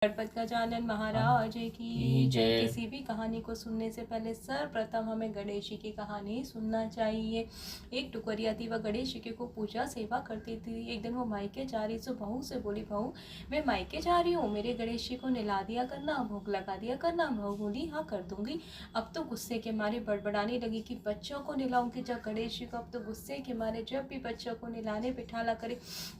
गणपत गजानन महाराज की जय। किसी भी कहानी को सुनने से पहले सर्वप्रथम हमें गणेश जी की कहानी सुनना चाहिए। एक टुकरिया थी, वह गणेश जी को पूजा सेवा करती थी। एक दिन वो मायके जा रही, सो बहू से बोली, बहू मैं मायके जा रही हूँ, मेरे गणेश जी को नहला दिया करना, भोग लगा दिया करना। बहू बोली हाँ कर दूंगी। अब तो गुस्से के मारे बड़बड़ाने लगी कि बच्चों को नहलाऊंगी जब गणेश जी को। अब तो गुस्से के मारे जब भी बच्चों को नहलाने बिठाला करे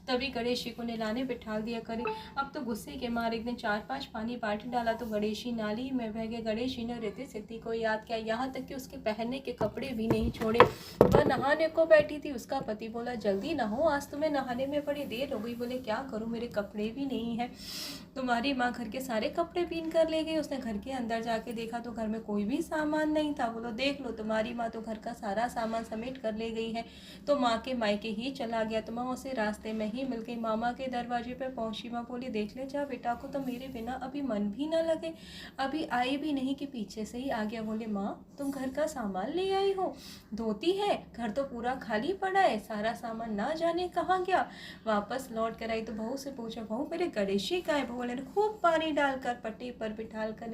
तभी गणेश जी को नहलाने बिठा दिया करे। अब तो गुस्से के मारे एक दिन 4-5 पानी बाल्टी डाला तो गणेश जी नाली में बह गए। गणेश जी ने रिद्धि सिद्धि को याद किया, यहाँ तक कि उसके पहनने के कपड़े भी नहीं छोड़े। वह नहाने को बैठी थी, उसका पति बोला जल्दी नहाओ, आज तुम्हें नहाने में बड़ी देर हो गई। बोले क्या करूँ, मेरे कपड़े भी नहीं है। तुम्हारी माँ घर के सारे कपड़े पीन कर ले गई। उसने घर के अंदर जाके देखा तो घर में कोई भी सामान नहीं था। बोलो देख लो, तुम्हारी माँ तो घर का सारा सामान समेट कर ले गई है। तो माँ के मायके ही चला गया। तो माँ उसे रास्ते में ही मिल गई। मामा के दरवाजे पे पहुंची। माँ बोली देख ले जा बेटा को, तो मेरे बिना अभी मन भी ना लगे, अभी आई भी नहीं कि पीछे से ही आ गया। बोले माँ तुम घर का सामान ले आई हो, धोती है, घर तो पूरा खाली पड़ा है, सारा सामान ना जाने कहाँ गया। वापस लौट कर आई तो बहू से पूछा, बहू मेरे गणेश जी का है। बहू ने खूब पानी डालकर पट्टे पर बिठाल कर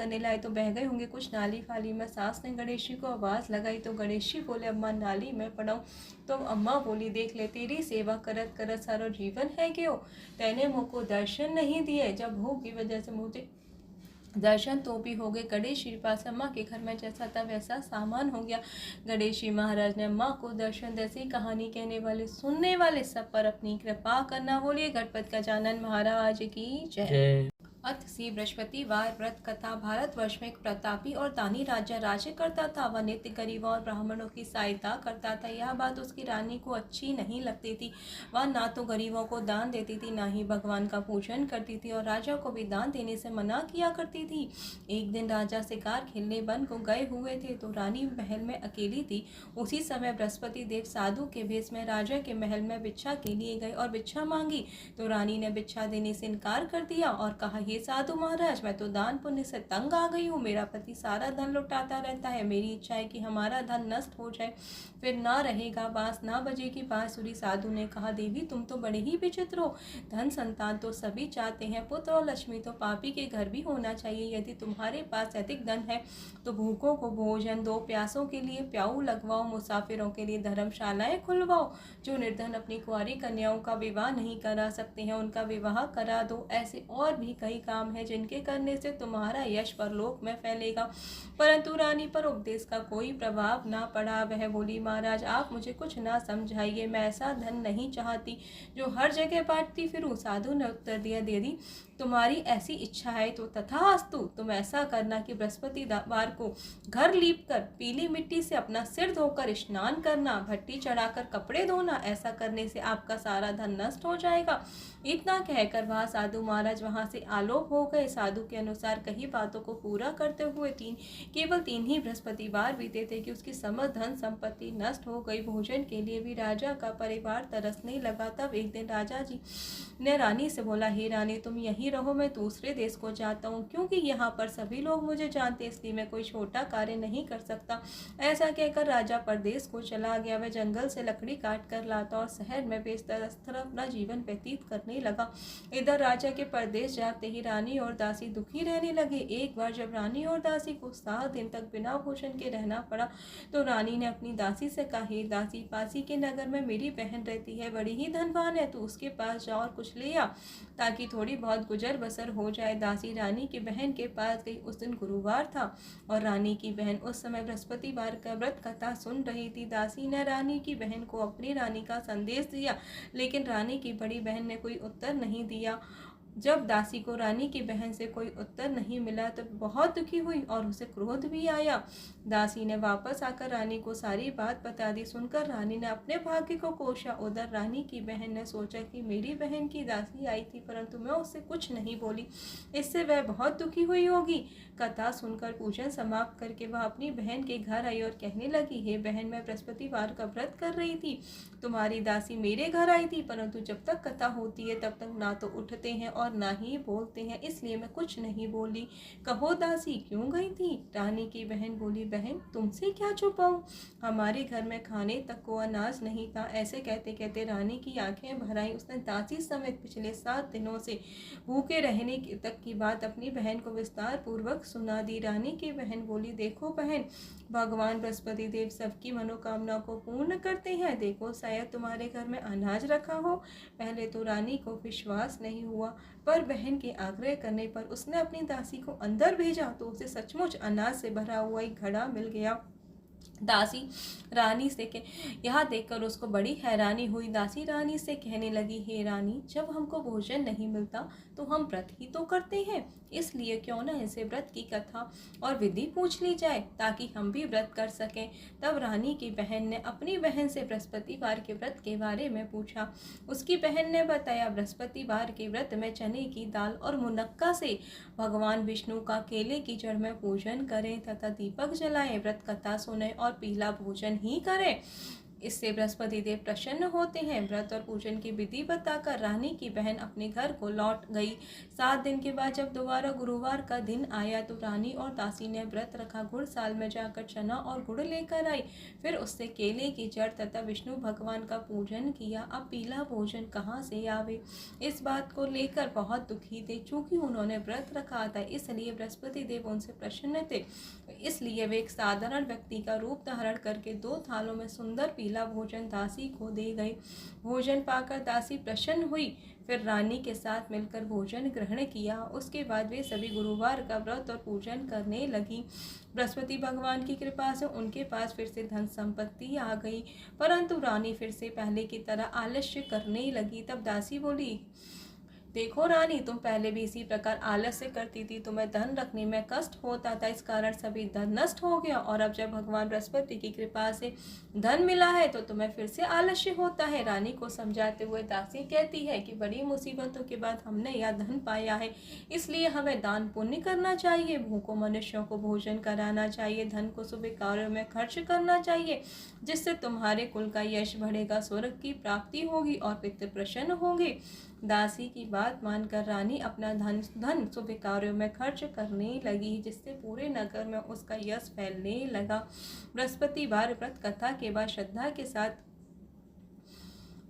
नहलाए तो बह गए होंगे कुछ नाली फाली में। सास ने गणेश जी को आवाज़ लगाई तो गणेश जी बोले अम्मा नाली में पड़ाऊँ। तो अम्मा बोली देख ले, तेरी सेवा करत करत सारा जीवन है क्यों, तैने मुझको दर्शन नहीं दिए। जब भूख की वजह से मुझे दर्शन तो भी हो गए। गणेश जी पास अम्मा के घर में जैसा था वैसा सामान हो गया। गणेश जी महाराज ने अम्मा को दर्शन जैसी कहानी कहने वाले सुनने वाले सब पर अपनी कृपा करना। बोलिए गणपत गजानन महाराज की जय। अथ सी बृहस्पतिवार व्रत कथा। भारतवर्ष में एक प्रतापी और दानी राजा राज्य करता था। वह नित्य गरीबों और ब्राह्मणों की सहायता करता था। यह बात उसकी रानी को अच्छी नहीं लगती थी। वह ना तो गरीबों को दान देती थी, ना ही भगवान का पूजन करती थी, और राजा को भी दान देने से मना किया करती थी। एक दिन राजा शिकार खेलने वन को गए हुए थे तो रानी महल में अकेली थी। उसी समय बृहस्पति देव साधु के भेष में राजा के महल में भिक्षा के लिए गए और भिक्षा मांगी तो रानी ने भिक्षा देने से इनकार कर दिया और कहा, हे साधु महाराज, मैं तो दान पुण्य से तंग आ गई हूँ। मेरा पति सारा धन लुटाता रहता है, मेरी इच्छा है कि हमारा धन नष्ट हो जाए, फिर ना रहेगा बांस ना बजेगी बांसुरी। साधु ने कहा, देवी तुम तो बड़े ही विचित्र हो। धन संतान तो सभी चाहते हैं, पुत्र और लक्ष्मी तो पापी के घर भी होना चाहिए। यदि तुम्हारे पास अधिक धन है तो भूखों को भोजन दो, प्यासों के लिए प्याऊ लगवाओ, मुसाफिरों के लिए धर्मशालाएं खुलवाओ। जो निर्धन अपनी कुंवारी कन्याओं का विवाह नहीं करा सकते हैं उनका विवाह करा दो। ऐसे और भी कई काम है जिनके करने से तुम्हारा यश परलोक में फैलेगा। परंतु रानी पर उपदेश का कोई प्रभाव ना पड़ा। वह बोली, महाराज आप मुझे कुछ ना समझाइए, मैं ऐसा धन नहीं चाहती जो हर जगह बांटती फिरूं। साधु ने उत्तर दिया, दीदी तुम्हारी ऐसी इच्छा है तो तथास्तु। तुम ऐसा करना कि बृहस्पतिवार को घर लीप कर पीली मिट्टी से अपना सिर धोकर स्नान करना, भट्टी चढ़ाकर कपड़े धोना। ऐसा करने से आपका सारा धन नष्ट हो जाएगा। इतना कहकर वह साधु महाराज वहां से आलोप हो गए। साधु के अनुसार कई बातों को पूरा करते हुए केवल 3 ही बृहस्पतिवार बीते थे कि उसकी समस्त धन संपत्ति नष्ट हो गई। भोजन के लिए भी राजा का परिवार तरसने लगा। तब एक दिन राजा जी ने रानी से बोला, हे रानी तुम यहीं रहो, मैं दूसरे देश को जाता हूँ, क्योंकि यहाँ पर सभी लोग मुझे जानते, इसलिए मैं कोई छोटा कार्य नहीं कर सकता। ऐसा कहकर राजा परदेश को चला गया। वह जंगल से लकड़ी काट कर लाता और शहर में बेचता अपना जीवन व्यतीत करने लगा। इधर राजा के परदेश जाते ही रानी और दासी दुखी रहने लगे। एक बार जब रानी और दासी को 7 दिन तक बिना भोजन के रहना पड़ा तो रानी ने अपनी दासी से कहा, हे दासी, पासी के नगर में मेरी बहन रहती है, बड़ी ही धनवान है, तू उसके पास जा और कुछ ले आ ताकि थोड़ी बहुत गुजर बसर हो जाए। दासी रानी की बहन के पास गई। उस दिन गुरुवार था और रानी की बहन उस समय बृहस्पतिवार का व्रत कथा सुन रही थी। दासी ने रानी की बहन को अपनी रानी का संदेश दिया, लेकिन रानी की बड़ी बहन ने कोई उत्तर नहीं दिया। जब दासी को रानी की बहन से कोई उत्तर नहीं मिला तो बहुत दुखी हुई और उसे क्रोध भी आया। दासी ने वापस आकर रानी को सारी बात बता दी। सुनकर रानी ने अपने भाग्य को कोसा। उधर रानी की बहन ने सोचा कि मेरी बहन की दासी आई थी परंतु मैं उससे कुछ नहीं बोली, इससे वह बहुत दुखी हुई होगी। कथा सुनकर पूजन समाप्त करके वह अपनी बहन के घर आई और कहने लगी, हे बहन, मैं बृहस्पतिवार का व्रत कर रही थी, तुम्हारी दासी मेरे घर आई थी, परंतु जब तक कथा होती है तब तक ना तो उठते हैं और और ना ही बोलते हैं, इसलिए मैं कुछ नहीं बोली। कहो दासी क्यों गई थी? रानी की बहन बोली, बहन तुमसे क्या छुपाऊं, हमारे घर में खाने तक को अनाज नहीं था। ऐसे कहते कहते रानी की आंखें भर आई। उसने दासी समेत पिछले 7 दिनों से भूखे रहने तक की बात अपनी बहन को विस्तार पूर्वक सुना दी। रानी की बहन बोली, देखो बहन, भगवान बृहस्पति देव सबकी मनोकामना को पूर्ण करते हैं। देखो शायद तुम्हारे घर में अनाज रखा हो। पहले तो रानी को विश्वास नहीं हुआ, पर बहन के आग्रह करने पर उसने अपनी दासी को अंदर भेजा तो उसे सचमुच अनाज से भरा हुआ एक घड़ा मिल गया। दासी रानी से यह देखकर उसको बड़ी हैरानी हुई। दासी रानी से कहने लगी, हे रानी, जब हमको भोजन नहीं मिलता तो हम व्रत ही तो करते हैं, इसलिए क्यों न इसे व्रत की कथा और विधि पूछ ली जाए ताकि हम भी व्रत कर सकें। तब रानी की बहन ने अपनी बहन से बृहस्पतिवार के व्रत के बारे में पूछा। उसकी बहन ने बताया, बृहस्पतिवार के व्रत में चने की दाल और मुनक्का से भगवान विष्णु का केले की जड़ में पूजन करें तथा दीपक जलाएं, व्रत कथा सुने और पीला भोजन ही करें। इससे बृहस्पति देव प्रसन्न होते हैं। व्रत और पूजन की विधि बताकर रानी की बहन अपने घर को लौट गई। 7 दिन के बाद जब दोबारा गुरुवार का दिन आया तो रानी और दासी ने व्रत रखा। गुड़साल में जाकर चना और गुड़ लेकर आई, फिर उससे केले की जड़ तथा विष्णु भगवान का पूजन किया। अब पीला भोजन कहाँ से आवे, इस बात को लेकर बहुत दुखी थे। चूंकि उन्होंने व्रत रखा था इसलिए बृहस्पति देव उनसे प्रसन्न थे, इसलिए वे एक साधारण व्यक्ति का रूप धारण करके 2 थालों में सुंदर पीला भोजन दासी को दे गए। भोजन पाकर दासी प्रसन्न हुई, फिर रानी के साथ मिलकर भोजन ग्रहण किया। उसके बाद वे सभी गुरुवार का व्रत और पूजन करने लगी। बृहस्पति भगवान की कृपा से उनके पास फिर से धन संपत्ति आ गई, परंतु रानी फिर से पहले की तरह आलस्य करने लगी। तब दासी बोली, देखो रानी, तुम पहले भी इसी प्रकार आलस्य करती थी, तुम्हें धन रखने में कष्ट होता था, इस कारण सभी धन नष्ट हो गया, और अब जब भगवान बृहस्पति की कृपा से धन मिला है तो तुम्हें फिर से आलस्य होता है। रानी को समझाते हुए दासी कहती है कि बड़ी मुसीबतों के बाद हमने यह धन पाया है, इसलिए हमें दान पुण्य करना चाहिए, भूखों मनुष्यों को भोजन कराना चाहिए, धन को शुभ कार्यों में खर्च करना चाहिए, जिससे तुम्हारे कुल का यश बढ़ेगा, स्वर्ग की प्राप्ति होगी और पितृ प्रसन्न होंगे। दासी की बात मानकर रानी अपना धन शुभ कार्यों में खर्च करने लगी, जिससे पूरे नगर में उसका यश फैलने लगा। बृहस्पतिवार व्रत कथा के बाद श्रद्धा के साथ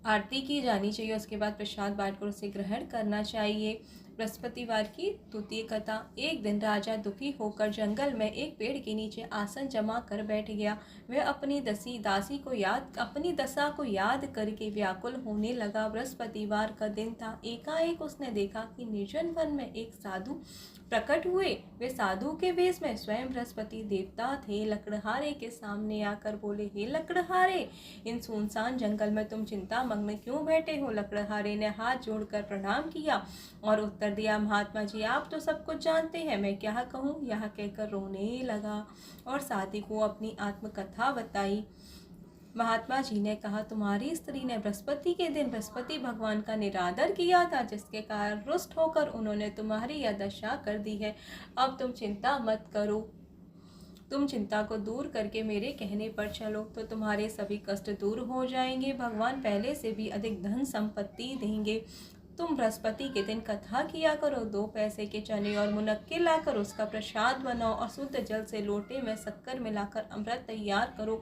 आरती की जानी चाहिए, उसके बाद प्रसाद बांटकर उसे ग्रहण करना चाहिए। बृहस्पतिवार की द्वितीय कथा। एक दिन राजा दुखी होकर जंगल में एक पेड़ के नीचे आसन जमा कर बैठ गया। वह अपनी दासी को अपनी दशा को याद करके व्याकुल होने लगा। बृहस्पतिवार का दिन था। एकाएक उसने देखा कि निर्जन वन में एक साधु प्रकट हुए। वे साधु के वेश में स्वयं बृहस्पति देवता थे। लकड़हारे के सामने आकर बोले, हे लकड़हारे, इन सुनसान जंगल में तुम चिंता मग्न क्यों बैठे हो? लकड़हारे ने हाथ जोड़कर प्रणाम किया और उत्तर दिया, महात्मा जी, आप तो सब कुछ जानते हैं, मैं क्या कहूँ? यह कहकर रोने लगा और साधु को अपनी आत्मकथा बताई। महात्मा जी ने कहा, तुम्हारी स्त्री ने बृहस्पति के दिन बृहस्पति भगवान का निरादर किया था, जिसके कारण रुष्ट होकर उन्होंने तुम्हारी यह दशा कर दी है। अब तुम चिंता मत करो, तुम चिंता को दूर करके मेरे कहने पर चलो तो तुम्हारे सभी कष्ट दूर हो जाएंगे। भगवान पहले से भी अधिक धन संपत्ति देंगे। तुम बृहस्पति के दिन कथा किया करो, 2 पैसे के चने और मुनक्के लाकर उसका प्रसाद बनाओ और शुद्ध जल से लोटे में शक्कर मिलाकर अमृत तैयार करो।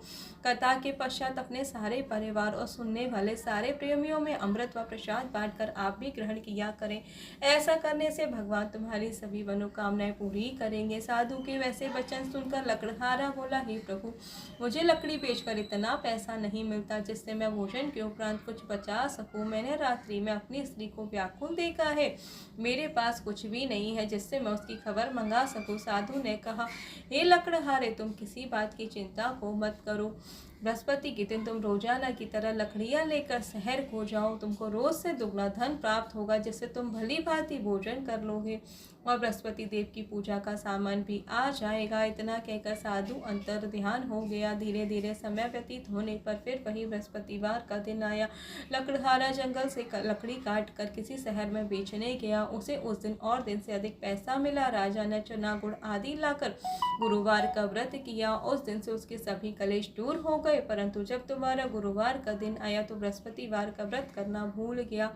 कथा के पश्चात अपने सारे परिवार और सुनने वाले सारे प्रेमियों में अमृत व प्रसाद बांटकर आप भी ग्रहण किया करें। ऐसा करने से भगवान तुम्हारी सभी मनोकामनाएं पूरी करेंगे। साधु के वैसे वचन सुनकर लकड़हारा बोला, हे प्रभु, मुझे लकड़ी बेचकर इतना पैसा नहीं मिलता जिससे मैं भोजन के उपरांत कुछ बचा सकूं। मैंने रात्रि में अपनी स्त्री को व्याकुल देखा है, मेरे पास कुछ भी नहीं है जिससे मैं उसकी खबर मंगा सकूं। साधु ने कहा, हे लकड़हारे, तुम किसी बात की चिंता को मत करो। बृहस्पति के दिन तुम रोजाना की तरह लकड़ियां लेकर शहर को जाओ। तुमको रोज से दुगना धन प्राप्त होगा, जिससे तुम भली भांति भोजन कर लोगे और बृहस्पति देव की पूजा का सामान भी आ जाएगा। इतना कहकर साधु अंतर ध्यान हो गया। धीरे धीरे समय व्यतीत होने पर फिर वही बृहस्पतिवार का दिन आया। लकड़हारा जंगल से लकड़ी काट कर किसी शहर में बेचने गया। उसे उस दिन और दिन से अधिक पैसा मिला। राजा ने चना गुड़ आदि लाकर गुरुवार का व्रत किया। उस दिन से उसके सभी कलेश दूर हो गए गए, परंतु जब दोबारा गुरुवार का दिन आया तो बृहस्पतिवार का व्रत करना भूल गया।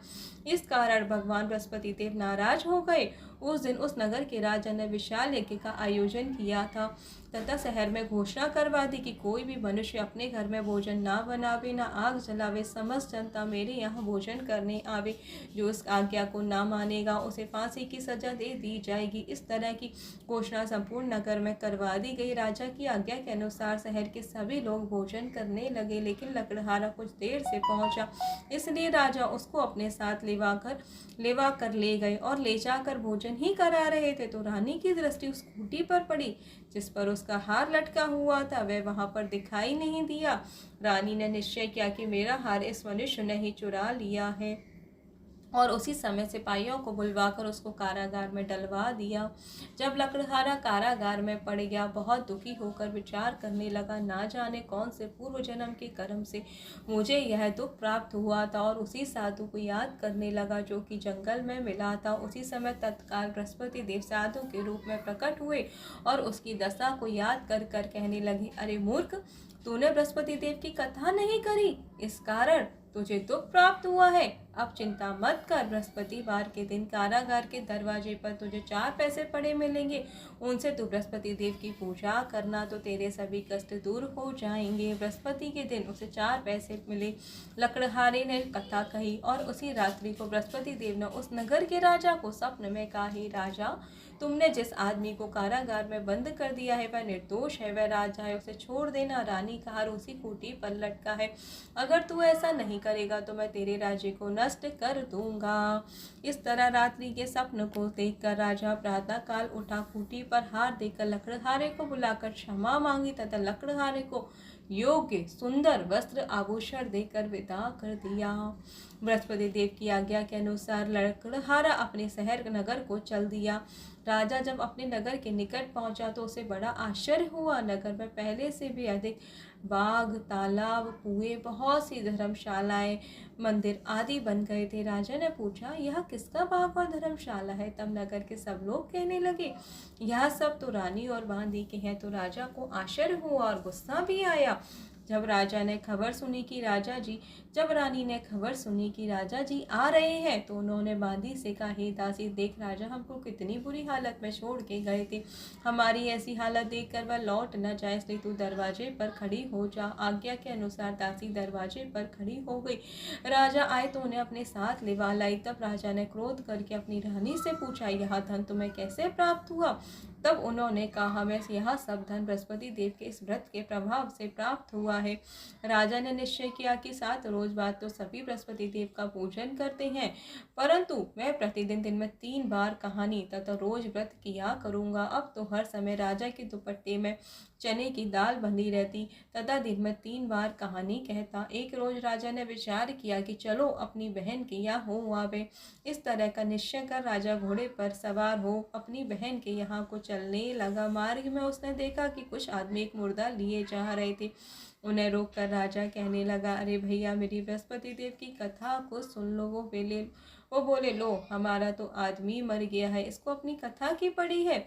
इस कारण भगवान बृहस्पति देव नाराज हो गए। उस दिन उस नगर के राजा ने विशाल यज्ञ का आयोजन किया था तथा शहर में घोषणा करवा दी कि कोई भी मनुष्य अपने घर में भोजन ना बनावे, ना आग जलावे, समस्त जनता मेरे यहाँ भोजन करने आवे। जो इस आज्ञा को ना मानेगा उसे फांसी की सजा दे दी जाएगी। इस तरह की घोषणा संपूर्ण नगर में करवा दी गई। राजा की आज्ञा के अनुसार शहर के सभी लोग भोजन करने लगे, लेकिन लकड़हारा कुछ देर से पहुंचा, इसलिए राजा उसको अपने साथ लेवा कर ले गए और ले जाकर भोजन ही करा रहे थे तो रानी की दृष्टि उस खूंटी पर पड़ी जिस पर उसका हार लटका हुआ था। वह वहां पर दिखाई नहीं दिया। रानी ने निश्चय किया कि मेरा हार इस मनुष्य ने ही चुरा लिया है और उसी समय सिपाहियों को बुलवाकर उसको कारागार में डलवा दिया। जब लकड़हारा कारागार में पड़ गया, बहुत दुखी होकर विचार करने लगा, ना जाने कौन से पूर्व जन्म के कर्म से मुझे यह दुख प्राप्त हुआ था, और उसी साधु को याद करने लगा जो कि जंगल में मिला था। उसी समय तत्काल बृहस्पति देव साधु के रूप में प्रकट हुए और उसकी दशा को याद कर कर कहने लगे, अरे मूर्ख, तूने बृहस्पति देव की कथा नहीं करी, इस कारण तुझे दुख प्राप्त हुआ है। अब चिंता मत कर, बृहस्पतिवार के दिन कारागार के दरवाजे पर तुझे 4 पैसे पड़े मिलेंगे, उनसे तू बृहस्पति देव की पूजा करना तो तेरे सभी कष्ट दूर हो जाएंगे। बृहस्पति के दिन उसे 4 पैसे मिले। लकड़हारे ने कथा कही और उसी रात्रि को बृहस्पति देव ने उस नगर के राजा को स्वप्न में कहा, हे राजा, तुमने जिस आदमी को कारागार में बंद कर दिया है वह निर्दोष है, वह राजा है, उसे छोड़ देना। रानी का हार उसी खूंटी पर लटका है, अगर तू ऐसा नहीं करेगा तो मैं तेरे राज्य को नष्ट कर दूंगा। इस तरह रात्रि के स्वप्न को देखकर राजा प्रातः काल उठा, खूंटी पर हार देकर लकड़हारे को बुलाकर क्षमा मांगी तथा लकड़हारे को योग्य सुंदर वस्त्र आभूषण देकर विदा कर दिया। बृहस्पति देव की आज्ञा के अनुसार लकड़हारा अपने शहर नगर को चल दिया। राजा जब अपने नगर के निकट पहुंचा तो उसे बड़ा आश्चर्य हुआ। नगर में पहले से भी अधिक बाग, तालाब, कुएं, बहुत सी धर्मशालाएं, मंदिर आदि बन गए थे। राजा ने पूछा, यह किसका बाग और धर्मशाला है? तब नगर के सब लोग कहने लगे, यह सब तो रानी और बांदी के हैं। तो राजा को आश्चर्य हुआ और गुस्सा भी आया। जब रानी ने खबर सुनी कि राजा जी आ रहे हैं तो उन्होंने बांदी से कहा, हे दासी, देख राजा हमको कितनी बुरी हालत में छोड़ के गए थे, हमारी ऐसी हालत देखकर वह लौट न जाए, इसलिए तू दरवाजे पर खड़ी हो जा। आज्ञा के अनुसार दासी दरवाजे पर खड़ी हो गई। राजा आए तो उन्हें अपने साथ लिवा लाई। तब राजा ने क्रोध करके अपनी रानी से पूछा, यह धन तुम्हें कैसे प्राप्त हुआ? तब उन्होंने कहा, हमें यह सब धन बृहस्पति देव के इस व्रत के प्रभाव से प्राप्त हुआ है। राजा ने निश्चय किया कि 7 रोज बाद तो सभी बृहस्पति देव का पूजन करते हैं, परंतु मैं प्रतिदिन दिन में 3 बार कहानी तथा रोज व्रत किया करूंगा। अब तो हर समय राजा के दुपट्टे में चने की दाल बंधी रहती तथा दिन में 3 बार कहानी कहता। एक रोज राजा ने विचार किया कि चलो अपनी बहन के यहाँ हो आवे। इस तरह का निश्चय कर राजा घोड़े पर सवार हो अपनी बहन के यहाँ को चलने लगा। मार्ग में उसने देखा कि कुछ आदमी एक मुर्दा लिए जा रहे थे। उन्हें रोककर राजा कहने लगा, अरे भैया, मेरी बृहस्पति देव की कथा को सुन लो। वो बोले, लो, हमारा तो आदमी मर गया है, इसको अपनी कथा की पड़ी है।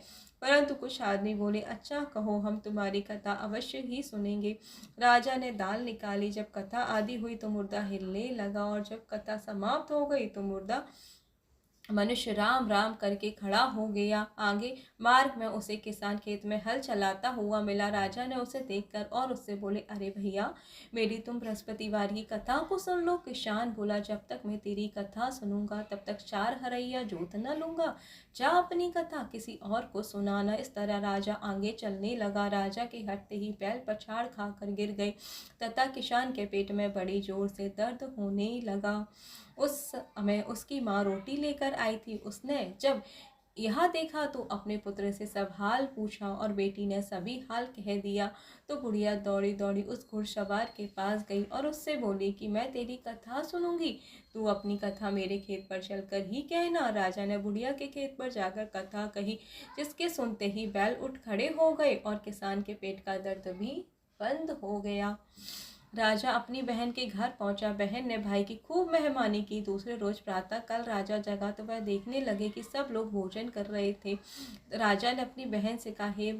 परंतु कुछ आदमी बोले, अच्छा कहो, हम तुम्हारी कथा अवश्य ही सुनेंगे। राजा ने दाल निकाली। जब कथा आदि हुई तो मुर्दा हिलने लगा, और जब कथा समाप्त हो गई तो मुर्दा मनुष्य राम राम करके खड़ा हो गया। आगे मार्ग में उसे किसान खेत में हल चलाता हुआ मिला। राजा ने उसे देखकर और उससे बोले, अरे भैया, मेरी तुम बृहस्पतिवार की कथा को सुन लो। किसान बोला, जब तक मैं तेरी कथा सुनूंगा तब तक 4 हरैया जोत न लूंगा, जा अपनी कथा किसी और को सुनाना। इस तरह राजा आगे चलने लगा। राजा के हटते ही बैल पछाड़ खाकर गिर गए तथा किसान के पेट में बड़ी जोर से दर्द होने लगा। उस समय उसकी माँ रोटी लेकर आई थी। उसने जब यह देखा तो अपने पुत्र से सब हाल पूछा और बेटी ने सभी हाल कह दिया। तो बुढ़िया दौड़ी दौड़ी उस घुड़सवार के पास गई और उससे बोली कि मैं तेरी कथा सुनूंगी, तू अपनी कथा मेरे खेत पर चलकर ही कहना। राजा ने बुढ़िया के खेत पर जाकर कथा कही, जिसके सुनते ही बैल उठ खड़े हो गए और किसान के पेट का दर्द भी बंद हो गया। राजा अपनी बहन के घर पहुंचा। बहन ने भाई की खूब मेहमानी की। दूसरे रोज प्रातः कल राजा जगा तो वह देखने लगे कि सब लोग भोजन कर रहे थे। राजा ने अपनी बहन से कहा, हे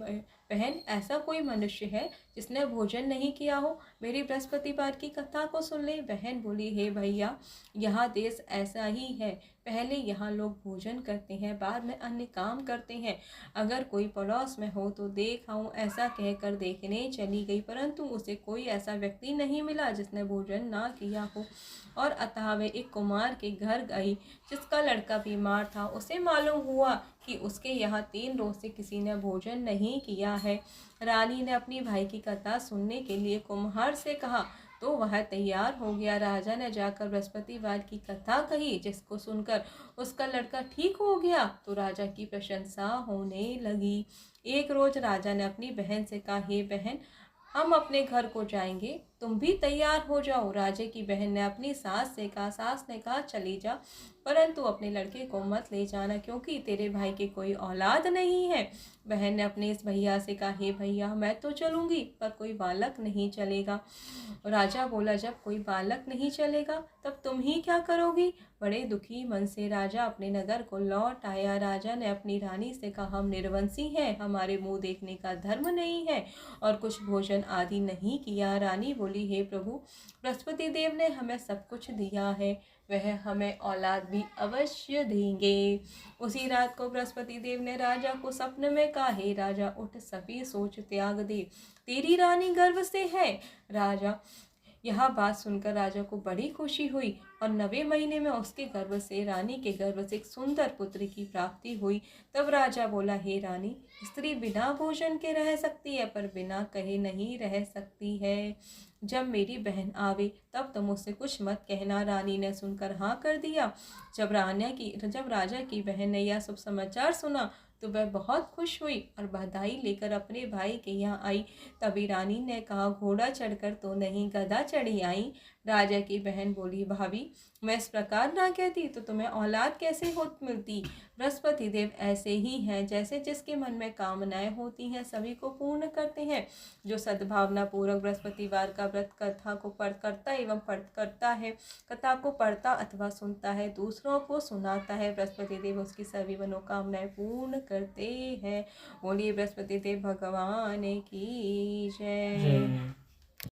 बहन, ऐसा कोई मनुष्य है जिसने भोजन नहीं किया हो? मेरी बृहस्पतिवार की कथा को सुन ले। बहन बोली, हे भैया, यहाँ देश ऐसा ही है। पहले यहाँ लोग भोजन करते हैं, बाद में अन्य काम करते हैं। अगर कोई पड़ोस में हो तो देख आऊं, ऐसा कहकर देखने चली गई, परंतु उसे कोई ऐसा व्यक्ति नहीं मिला जिसने भोजन ना किया हो। और अतः वे एक कुमार के घर गई जिसका लड़का बीमार था। उसे मालूम हुआ कि उसके यहाँ 3 रोज से किसी ने भोजन नहीं किया है। रानी ने अपनी भाई की कथा सुनने के लिए कुम्हार से कहा, तो वह तैयार हो गया। राजा ने जाकर बृहस्पतिवार की कथा कही, जिसको सुनकर उसका लड़का ठीक हो गया तो राजा की प्रशंसा होने लगी। एक रोज राजा ने अपनी बहन से कहा, हे बहन, हम अपने घर को जाएंगे, तुम भी तैयार हो जाओ। राजे की बहन ने अपनी सास से कहा। सास ने कहा, चली जा, परंतु अपने लड़के को मत ले जाना, क्योंकि तेरे भाई की कोई औलाद नहीं है। बहन ने अपने इस भैया से कहा, हे भैया, मैं तो चलूंगी, पर कोई बालक नहीं चलेगा। राजा बोला, जब कोई बालक नहीं चलेगा तब तुम ही क्या करोगी? बड़े दुखी मन से राजा अपने नगर को लौट आया। राजा ने अपनी रानी से कहा, हम निर्वंशी हैं, हमारे मुंह देखने का धर्म नहीं है और कुछ भोजन आदि नहीं किया। रानी बोली, हे प्रभु, बृहस्पति देव ने हमें सब कुछ दिया है, वह हमें औलाद भी अवश्य देंगे। उसी रात को बृहस्पति देव ने राजा को स्वप्न में कहा, हे राजा, उठ, सभी सोच त्याग दे, तेरी रानी गर्भ से है। राजा यह बात सुनकर राजा को बड़ी खुशी हुई और 9वें महीने में उसके गर्भ से, रानी के गर्भ से, एक सुंदर पुत्र की प्राप्ति हुई। तब राजा बोला, हे रानी, स्त्री बिना भोजन के रह सकती है, पर बिना कहे नहीं रह सकती है। जब मेरी बहन आवे तब तुम उससे कुछ मत कहना। रानी ने सुनकर हाँ कर दिया। जब राजा की बहन ने यह सब समाचार सुना तो वह बहुत खुश हुई और बधाई लेकर अपने भाई के यहाँ आई। तभी रानी ने कहा, घोड़ा चढ़कर तो नहीं, गधा चढ़ी आई। राजा की बहन बोली, भाभी, मैं इस प्रकार ना कहती तो तुम्हें औलाद कैसे हो मिलती? बृहस्पति देव ऐसे ही हैं, जैसे जिसके मन में कामनाएं होती हैं सभी को पूर्ण करते हैं। जो सद्भावना पूर्वक बृहस्पतिवार का व्रत कथा को कथा को पढ़ता अथवा सुनता है, दूसरों को सुनाता है, बृहस्पति देव उसकी सभी मनोकामनाएं पूर्ण करते हैं। बोलिए बृहस्पति देव भगवान की जय।